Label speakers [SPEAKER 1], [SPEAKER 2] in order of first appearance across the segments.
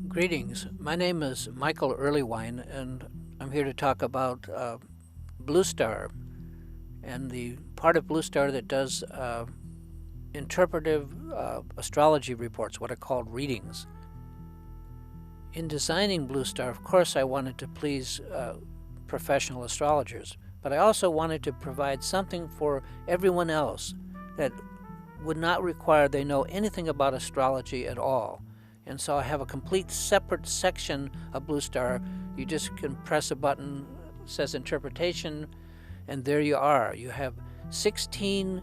[SPEAKER 1] Greetings. My name is Michael Erlewine, and I'm here to talk about BlueStar and the part of BlueStar that does interpretive astrology reports, what are called readings. In designing BlueStar, of course, I wanted to please professional astrologers, but I also wanted to provide something for everyone else that would not require they know anything about astrology at all. And so I have a complete separate section of BlueStar. You just can press a button, says interpretation, and there you are. You have 16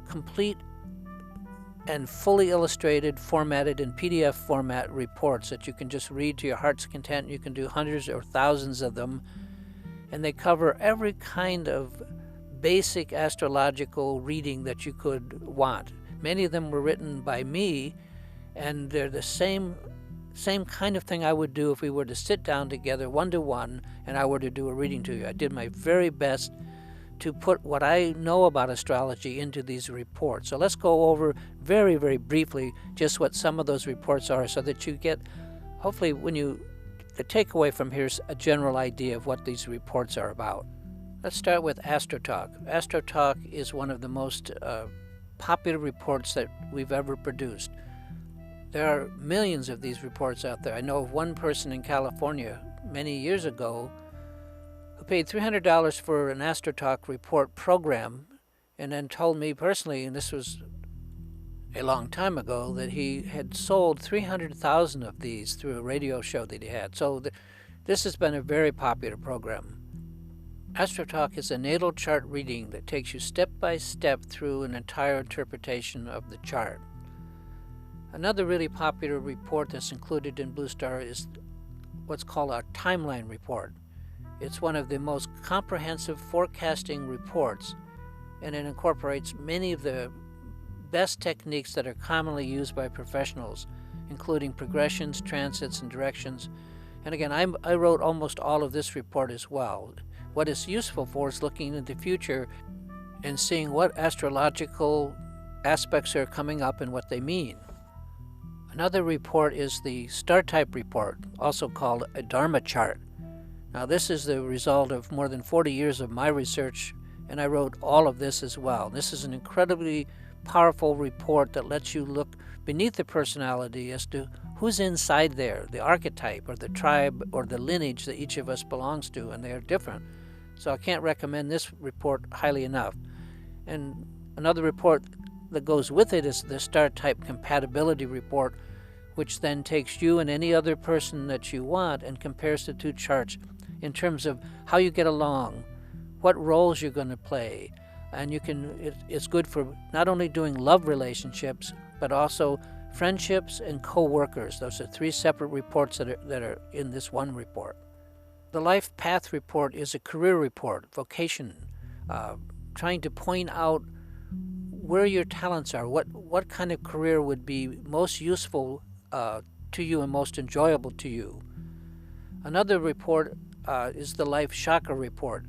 [SPEAKER 1] complete and fully illustrated, formatted in PDF format reports that you can just read to your heart's content. You can do hundreds or thousands of them, and they cover every kind of basic astrological reading that you could want. Many of them were written by me, and they're the same kind of thing I would do if we were to sit down together one-to-one and I were to do a reading to you. I did my very best to put what I know about astrology into these reports. So let's go over very, very briefly just what some of those reports are so that you get, hopefully the takeaway from here is a general idea of what these reports are about. Let's start with AstroTalk. AstroTalk is one of the most popular reports that we've ever produced. There are millions of these reports out there. I know of one person in California many years ago who paid $300 for an AstroTalk report program and then told me personally, and this was a long time ago, that he had sold 300,000 of these through a radio show that he had. So this has been a very popular program. AstroTalk is a natal chart reading that takes you step by step through an entire interpretation of the chart. Another really popular report that's included in BlueStar is what's called a timeline report. It's one of the most comprehensive forecasting reports, and it incorporates many of the best techniques that are commonly used by professionals, including progressions, transits, and directions. And again, I wrote almost all of this report as well. What it's useful for is looking into the future and seeing what astrological aspects are coming up and what they mean. Another report is the star type report, also called a Dharma Chart. Now this is the result of more than 40 years of my research, and I wrote all of this as well. This is an incredibly powerful report that lets you look beneath the personality as to who's inside there, the archetype or the tribe or the lineage that each of us belongs to, and they are different. So I can't recommend this report highly enough. And another report that goes with it is the star type compatibility report, which then takes you and any other person that you want and compares the two charts in terms of how you get along, what roles you're going to play. And it's good for not only doing love relationships, but also friendships and co-workers. Those are three separate reports that are in this one report. The life path report is a career report, vocation, trying to point out where your talents are, what kind of career would be most useful to you and most enjoyable to you. Another report is the life chakra report.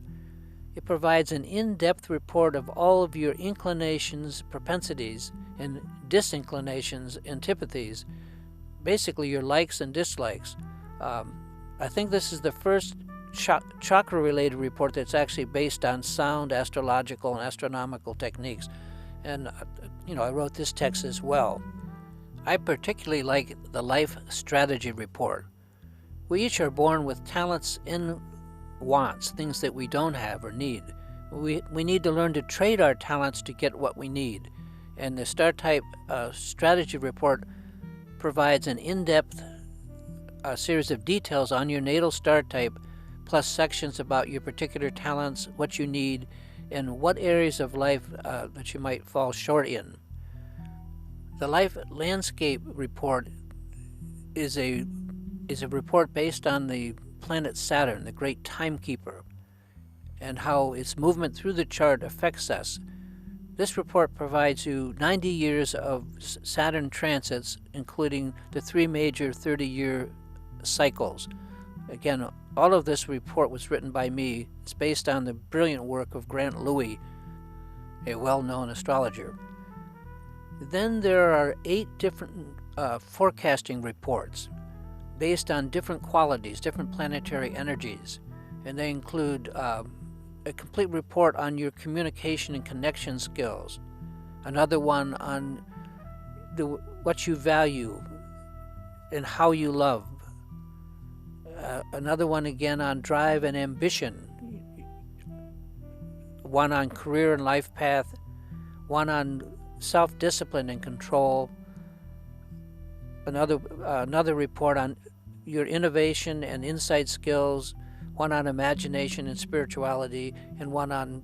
[SPEAKER 1] It provides an in-depth report of all of your inclinations, propensities, and disinclinations, antipathies, basically your likes and dislikes. I think this is the first chakra-related report that's actually based on sound astrological and astronomical techniques. And, I wrote this text as well. I particularly like the life strategy report. We each are born with talents and wants, things that we don't have or need. We need to learn to trade our talents to get what we need. And the star type strategy report provides an in-depth series of details on your natal star type, plus sections about your particular talents, what you need, and what areas of life that you might fall short in. The life landscape report is a report based on the planet Saturn, the great timekeeper, and how its movement through the chart affects us. This report provides you 90 years of Saturn transits, including the three major 30-year cycles. Again, all of this report was written by me. It's based on the brilliant work of Grant Louis, a well-known astrologer. Then there are 8 different forecasting reports based on different qualities, different planetary energies. And they include a complete report on your communication and connection skills, another one on what you value and how you love, another one again on drive and ambition, one on career and life path, one on self-discipline and control, another report on your innovation and insight skills, one on imagination and spirituality, and one on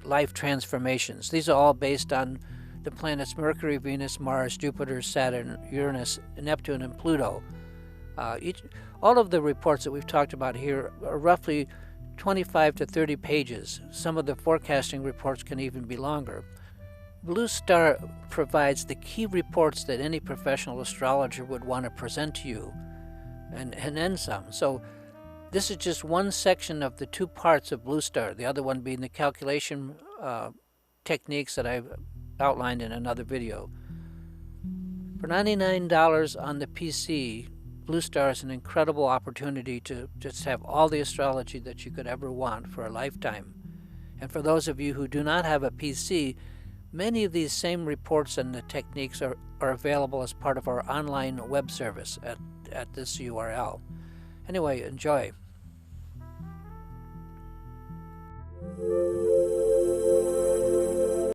[SPEAKER 1] life transformations. These are all based on the planets Mercury, Venus, Mars, Jupiter, Saturn, Uranus, Neptune, and Pluto. All of the reports that we've talked about here are roughly 25 to 30 pages. Some of the forecasting reports can even be longer. BlueStar provides the key reports that any professional astrologer would want to present to you, and then some. So this is just one section of the two parts of BlueStar, the other one being the calculation techniques that I've outlined in another video. For $99 on the PC, BlueStar is an incredible opportunity to just have all the astrology that you could ever want for a lifetime. And for those of you who do not have a PC, many of these same reports and the techniques are available as part of our online web service at this URL. Anyway, enjoy.